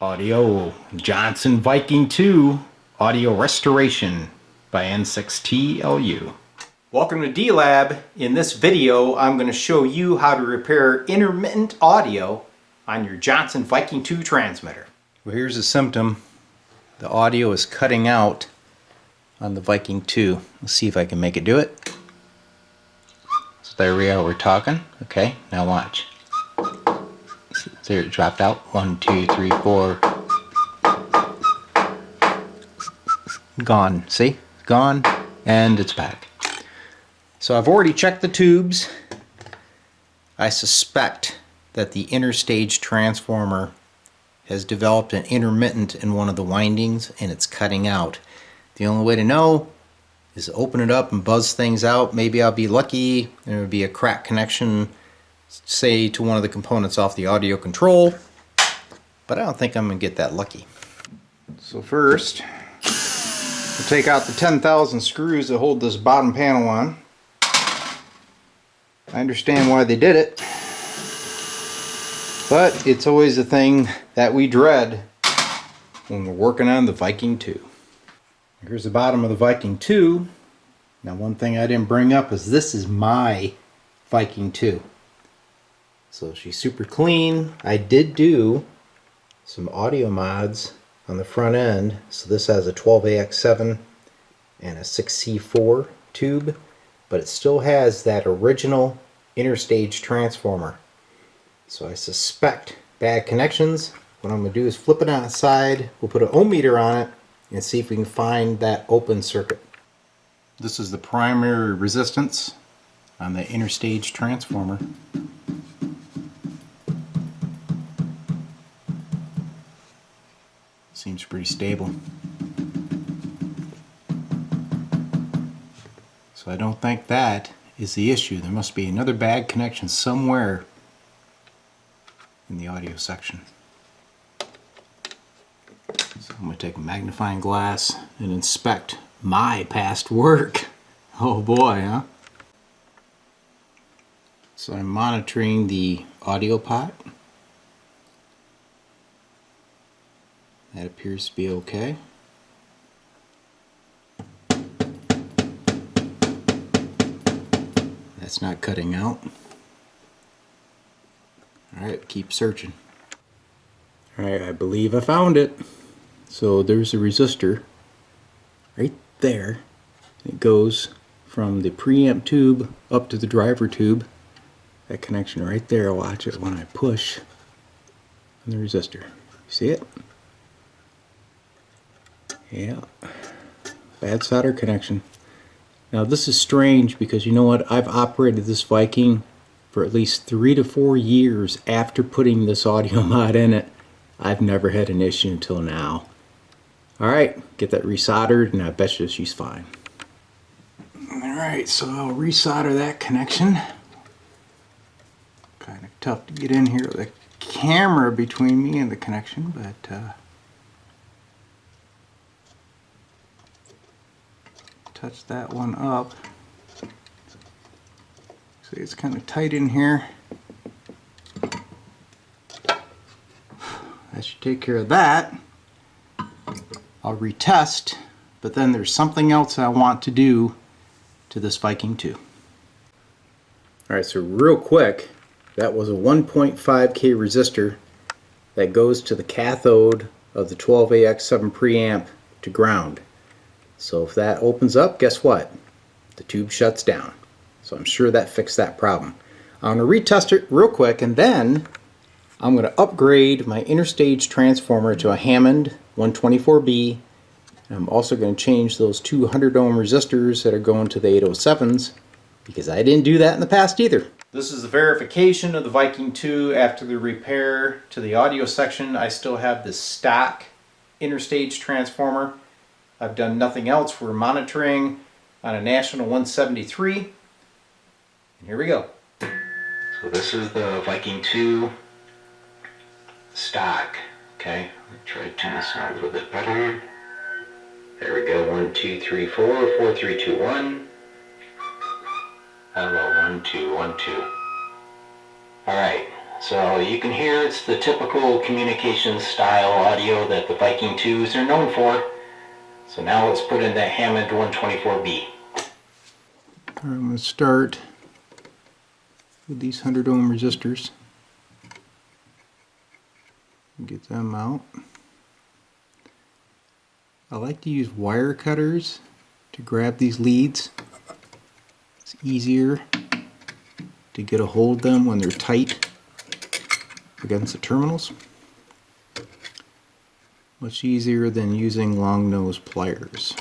Audio Johnson Viking 2 Audio Restoration by N6TLU. Welcome to D-Lab. In this video I'm going to show you how to repair intermittent audio on your Johnson Viking 2 transmitter. Well, here's a symptom. The audio is cutting out on the Viking 2. Let's see if I can make it do it. So there we are, we're talking. Okay, now watch. There, it dropped out. 1, 2, 3, 4. Gone. See? Gone. And it's back. So I've already checked the tubes. I suspect that the interstage transformer has developed an intermittent in one of the windings and it's cutting out. The only way to know is open it up and buzz things out. Maybe I'll be lucky and there would be a cracked connection, say, to one of the components off the audio control, but I don't think I'm going to get that lucky. So first, we'll take out the 10,000 screws that hold this bottom panel on. I understand why they did it, but it's always a thing that we dread when we're working on the Viking 2. Here's the bottom of the Viking 2. Now, one thing I didn't bring up is this is my Viking 2. So she's super clean. I did do some audio mods on the front end. So this has a 12AX7 and a 6C4 tube, but it still has that original interstage transformer. So I suspect bad connections. What I'm going to do is flip it on its side. We'll put an ohm meter on it and see if we can find that open circuit. This is the primary resistance on the interstage transformer. Seems pretty stable. So I don't think that is the issue. There must be another bad connection somewhere in the audio section. So I'm going to take a magnifying glass and inspect my past work. Oh boy, huh? So I'm monitoring the audio pot. That appears to be okay. That's not cutting out. Alright, keep searching. Alright, I believe I found it. So there's a resistor right there. It goes from the preamp tube up to the driver tube. That connection right there, watch it when I push on the resistor. See it? Yeah, bad solder connection. Now this is strange because you know what? I've operated this Viking for at least 3 to 4 years after putting this audio mod in it. I've never had an issue until now. Alright, get that resoldered and I bet you she's fine. Alright, so I'll resolder that connection. Kind of tough to get in here with the camera between me and the connection, but touch that one up. See, it's kind of tight in here. That should take care of that. I'll retest, but then there's something else I want to do to this Viking 2. Alright, so real quick, that was a 1.5K resistor that goes to the cathode of the 12AX7 preamp to ground. So if that opens up, guess what? The tube shuts down. So I'm sure that fixed that problem. I'm going to retest it real quick and then I'm going to upgrade my interstage transformer to a Hammond 124B. And I'm also going to change those 200 ohm resistors that are going to the 807s because I didn't do that in the past either. This is the verification of the Viking 2 after the repair to the audio section. I still have the stock interstage transformer. I've done nothing else. We're monitoring on a National 173. And here we go. So this is the Viking 2 stock. Okay, let me try to turn this on a little bit better. There we go. 1, 2, 3, 4, 4, 3, 2, 1. Hello, 1, 2, 1, 2. Alright, So you can hear it's the typical communication style audio that the Viking 2s are known for. So now let's put in that Hammond 124B. I'm going to start with these 100 ohm resistors. Get them out. I like to use wire cutters to grab these leads. It's easier to get a hold of them when they're tight against the terminals. Much easier than using long nose pliers.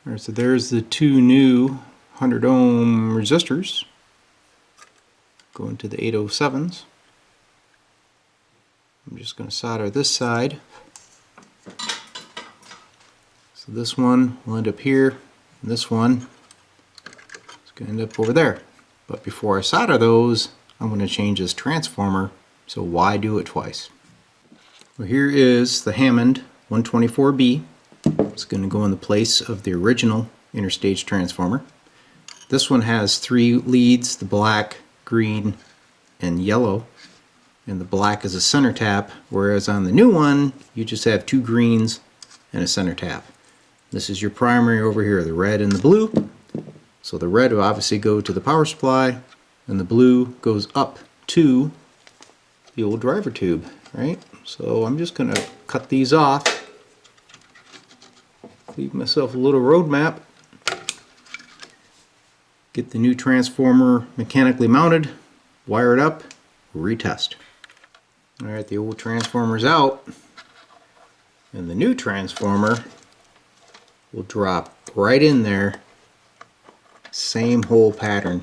Alright, so there's the two new 100 ohm resistors going to the 807s. I'm just going to solder this side. So this one will end up here, and this one is going to end up over there. But before I solder those, I'm going to change this transformer, so why do it twice? Well, here is the Hammond 124B. It's going to go in the place of the original interstage transformer. This one has 3 leads, the black, green, and yellow. And the black is a center tap, whereas on the new one, you just have 2 greens and a center tap. This is your primary over here, the red and the blue. So the red will obviously go to the power supply, and the blue goes up to the old driver tube, right? So I'm just going to cut these off, leave myself a little road map, get the new transformer mechanically mounted, wire it up, retest. Alright, the old transformer's out, and the new transformer will drop right in there. Same hole pattern.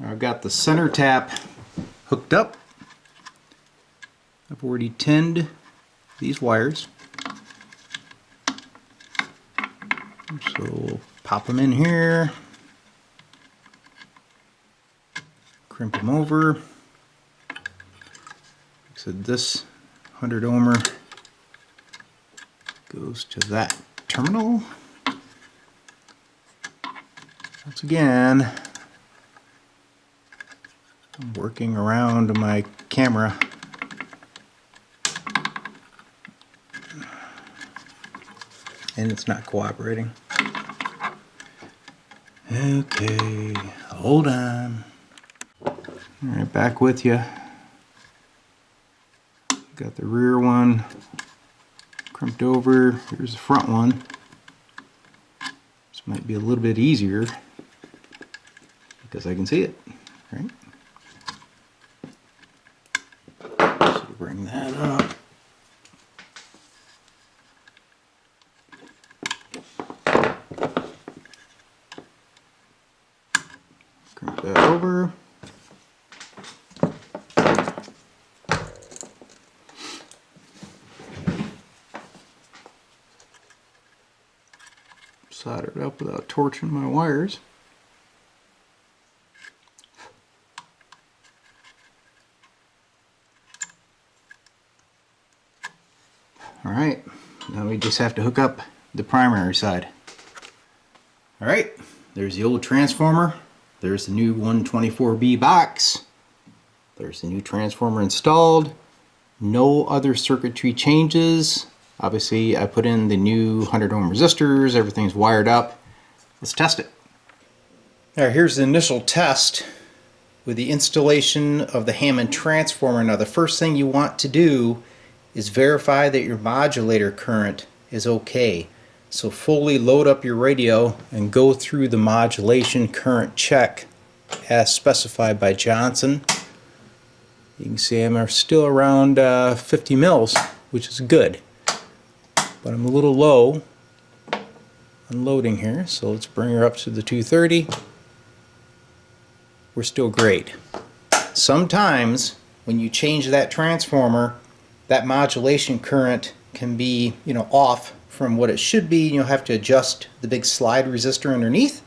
I've got the center tap hooked up. I've already tinned these wires. So we'll pop them in here, crimp them over. So this 100 ohmer goes to that terminal. Once again, I'm working around my camera. And it's not cooperating. Okay, hold on. Alright, back with you. Got the rear one crimped over. Here's the front one. This might be a little bit easier because I can see it, right? So bring that up. Crimp that over. Solder it up without torching my wires. Alright, now we just have to hook up the primary side. Alright, there's the old transformer. There's the new 124B box. There's the new transformer installed. No other circuitry changes. Obviously, I put in the new 100 ohm resistors. Everything's wired up. Let's test it. Alright, here's the initial test with the installation of the Hammond transformer. Now, the first thing you want to do is verify that your modulator current is okay. So fully load up your radio and go through the modulation current check as specified by Johnson. You can see I'm still around 50 mils, which is good. But I'm a little low on loading here, so let's bring her up to the 230. We're still great. Sometimes when you change that transformer, that modulation current can be, off from what it should be, and you'll have to adjust the big slide resistor underneath.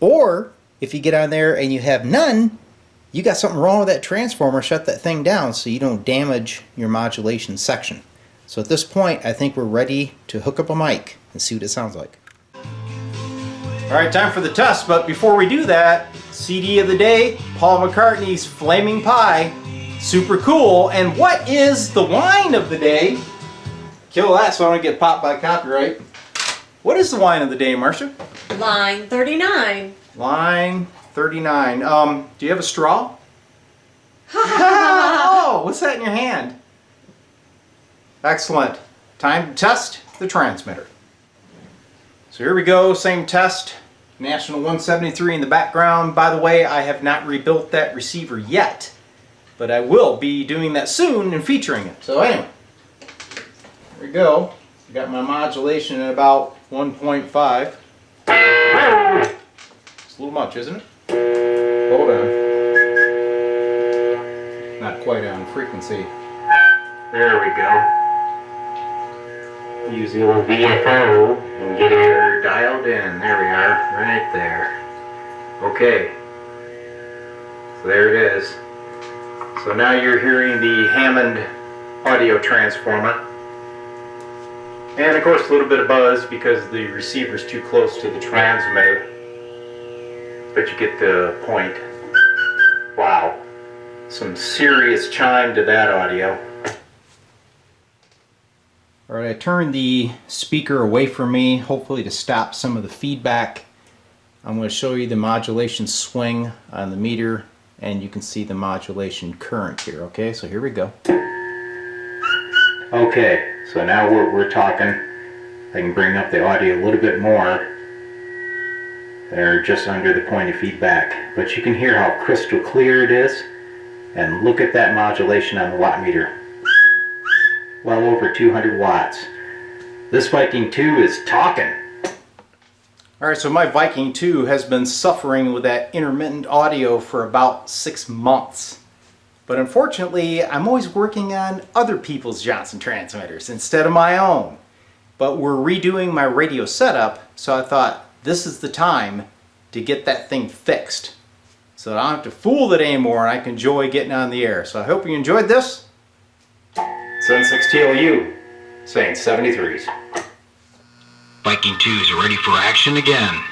Or if you get on there and you have none, you got something wrong with that transformer. Shut that thing down so you don't damage your modulation section. So at this point, I think we're ready to hook up a mic and see what it sounds like. All right, time for the test, but before we do that, CD of the day, Paul McCartney's Flaming Pie. Super cool. And what is the wine of the day? Kill that so I don't get popped by copyright. What is the wine of the day, Marcia? Line 39. Line 39. Do you have a straw? Oh, what's that in your hand? Excellent. Time to test the transmitter. So here we go, same test. National 173 in the background. By the way, I have not rebuilt that receiver yet, but I will be doing that soon and featuring it. So anyway, here we go. I got my modulation at about 1.5. It's a little much, isn't it? Hold on. Not quite on frequency. There we go. Use the old VFO and get her dialed in. There we are, right there. Okay. So there it is. So now you're hearing the Hammond audio transformer. And of course a little bit of buzz because the receiver's too close to the transmitter. But you get the point. Wow. Some serious chime to that audio. Alright, I turned the speaker away from me, hopefully to stop some of the feedback. I'm going to show you the modulation swing on the meter, and you can see the modulation current here. Okay, so here we go. Okay, so now we're talking. I can bring up the audio a little bit more. They're just under the point of feedback, but you can hear how crystal clear it is. And look at that modulation on the watt meter. Well over 200 watts. This Viking 2 is talking. Alright, so my Viking 2 has been suffering with that intermittent audio for about 6 months. But unfortunately, I'm always working on other people's Johnson transmitters instead of my own. But we're redoing my radio setup, so I thought this is the time to get that thing fixed. So I don't have to fool it anymore and I can enjoy getting on the air. So I hope you enjoyed this. 76TLU, saying 73s. Viking 2 is ready for action again.